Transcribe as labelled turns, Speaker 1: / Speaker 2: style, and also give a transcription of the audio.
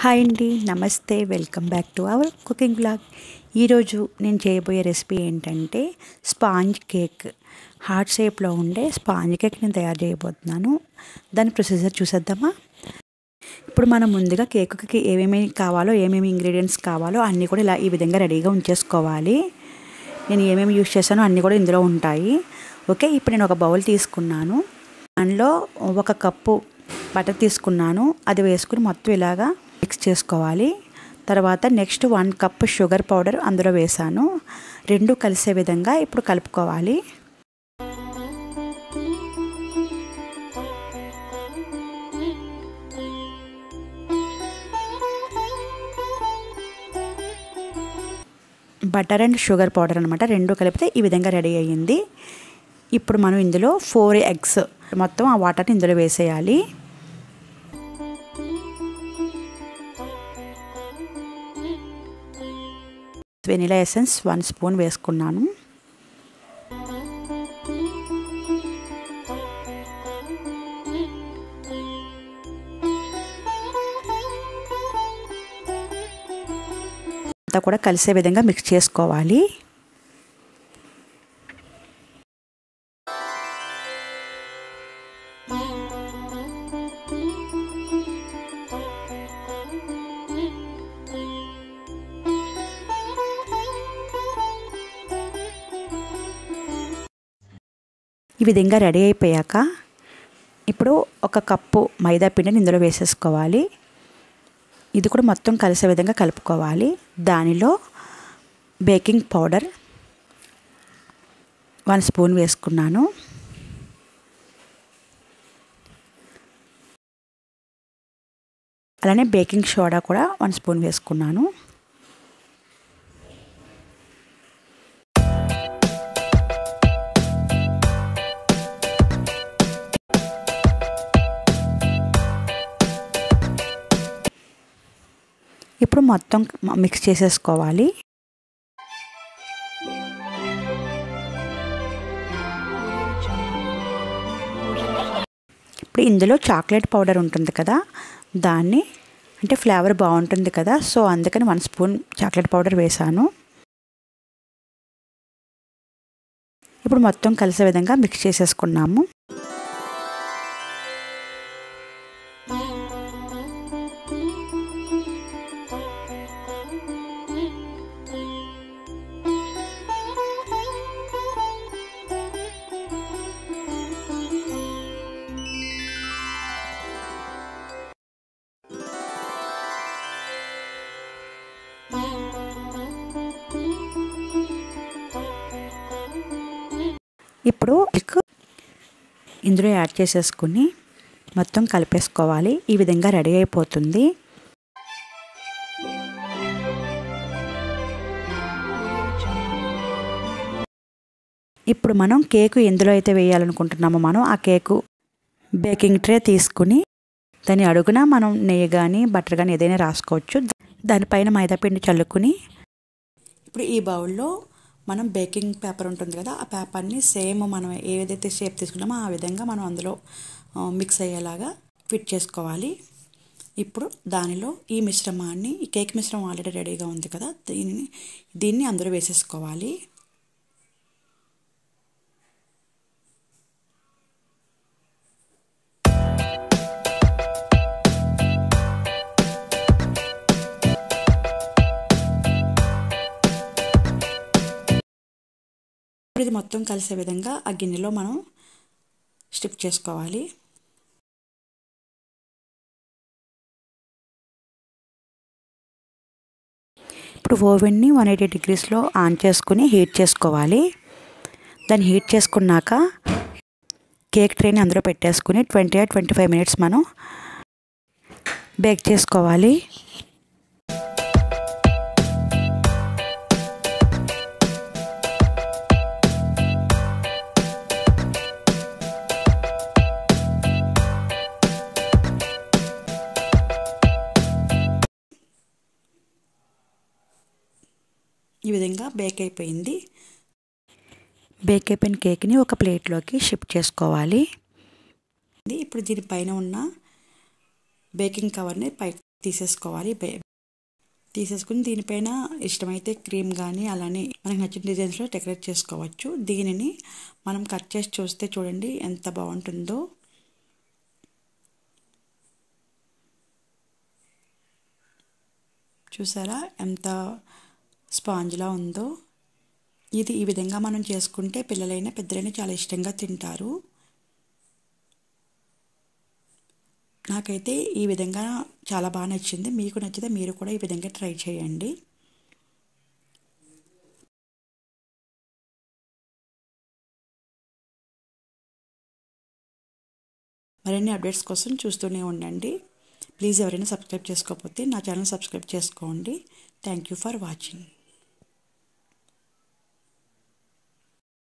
Speaker 1: Hi అండి, నమస్తే. Welcome back to our cooking blog. ఈరోజు నేను చేయబోయే రెసిపీ ఏంటంటే స్పాంజ్ కేక్. హార్ట్ షేప్లో ఉండే స్పాంజ్ కేక్ నేను తయారు చేయబోతున్నాను. దాని ప్రొసీజర్ చూసేద్దామా? ఇప్పుడు మనం ముందుగా కేక్కి ఏమేమి కావాలో, ఏమేమి ఇంగ్రీడియంట్స్ కావాలో అన్నీ కూడా ఈ విధంగా రెడీగా ఉంచేసుకోవాలి. నేను ఏమేమి యూజ్ చేశానో అన్నీ కూడా ఇందులో ఉంటాయి. ఓకే, ఇప్పుడు నేను ఒక బౌల్ తీసుకున్నాను. దానిలో 1 కప్పు బటర్ తీసుకున్నాను. అది వేసుకుని మొత్తం ఇలాగా మిక్స్ చేసుకోవాలి. తర్వాత నెక్స్ట్ 1 కప్ షుగర్ పౌడర్ అందులో వేసాను. రెండు కలిసే విధంగా ఇప్పుడు కలుపుకోవాలి. బటర్ అండ్ షుగర్ పౌడర్ అనమాట, రెండు కలిపితే ఈ విధంగా రెడీ అయ్యింది. ఇప్పుడు మనం ఇందులో 4 ఎగ్స్ మొత్తం ఆ వాటర్ని ఇందులో వేసేయాలి. వెనిలా ఎసెన్స్ 1 స్పూన్ వేసుకున్నాను. అంతా కూడా కలిసే విధంగా మిక్స్ చేసుకోవాలి. ఈ విధంగా రెడీ అయిపోయాక ఇప్పుడు 1 కప్పు మైదా పిండిని ఇందులో వేసేసుకోవాలి. ఇది కూడా మొత్తం కలిసే విధంగా కలుపుకోవాలి. దానిలో బేకింగ్ పౌడర్ 1 స్పూన్ వేసుకున్నాను. అలానే బేకింగ్ సోడా కూడా 1 స్పూన్ వేసుకున్నాను. ఇప్పుడు మొత్తం మిక్స్ చేసేసుకోవాలి. ఇప్పుడు ఇందులో చాక్లెట్ పౌడర్ ఉంటుంది కదా, దాన్ని అంటే ఫ్లేవర్ బాగుంటుంది కదా, సో అందుకని 1 స్పూన్ చాక్లెట్ పౌడర్ వేసాను. ఇప్పుడు మొత్తం కలిసే విధంగా మిక్స్ చేసేసుకున్నాము. ఇప్పుడు ఇందులో యాడ్ చేసేసుకుని మొత్తం కలిపేసుకోవాలి. ఈ విధంగా రెడీ అయిపోతుంది. ఇప్పుడు మనం కేకు ఎందులో అయితే వేయాలనుకుంటున్నామో మనం ఆ కేకు బేకింగ్ ట్రే తీసుకుని దాని అడుగున మనం నెయ్యి కానీ బటర్ కానీ ఏదైనా రాసుకోవచ్చు. దానిపైన మైదాపిండి చల్లుకుని ఇప్పుడు ఈ బౌల్లో మనం బేకింగ్ పేపర్ ఉంటుంది కదా, ఆ పేపర్ని సేమ్ మనం ఏదైతే షేప్ తీసుకున్నామో ఆ విధంగా మనం అందులో మిక్స్ అయ్యేలాగా ఫిట్ చేసుకోవాలి. ఇప్పుడు దానిలో ఈ మిశ్రమాన్ని, ఈ కేక్ మిశ్రమం ఆల్రెడీ రెడీగా ఉంది కదా, దీన్ని అందులో వేసేసుకోవాలి. ఇది మొత్తం కలిసే విధంగా ఆ గిన్నెలో మనం స్టిప్ చేసుకోవాలి. ఇప్పుడు ఓవెన్ని 180 డిగ్రీస్లో ఆన్ చేసుకుని హీట్ చేసుకోవాలి. దాన్ని హీట్ చేసుకున్నాక కేక్ ట్రేని అందులో పెట్టేసుకుని 20 or 25 మినిట్స్ మనం బేక్ చేసుకోవాలి. ఈ విధంగా బేక్ అయిపోయింది. బేక్ అయిపోయిన కేక్ని ఒక ప్లేట్లోకి షిఫ్ట్ చేసుకోవాలి. ఇప్పుడు దీనిపైన ఉన్న బేకింగ్ కవర్ని పైకి తీసేసుకోవాలి. తీసేసుకుని దీనిపైన ఇష్టమైతే క్రీమ్ కానీ అలానే మనకు నచ్చిన డిజైన్స్లో డెకరేట్ చేసుకోవచ్చు. దీనిని మనం కట్ చేసి చూస్తే చూడండి ఎంత బాగుంటుందో. చూసారా ఎంత స్పాంజ్లా ఉందో. ఇది ఈ విధంగా మనం చేసుకుంటే పిల్లలైనా పెద్దలైనా చాలా ఇష్టంగా తింటారు. నాకైతే ఈ విధంగా చాలా బాగా నచ్చింది. మీకు నచ్చితే మీరు కూడా ఈ విధంగా ట్రై చేయండి. మరిన్ని అప్డేట్స్ కోసం చూస్తూనే ఉండండి. ప్లీజ్ ఎవరైనా సబ్స్క్రైబ్ చేసుకోకపోతే నా ఛానల్ సబ్స్క్రైబ్ చేసుకోండి. Thank you for watching.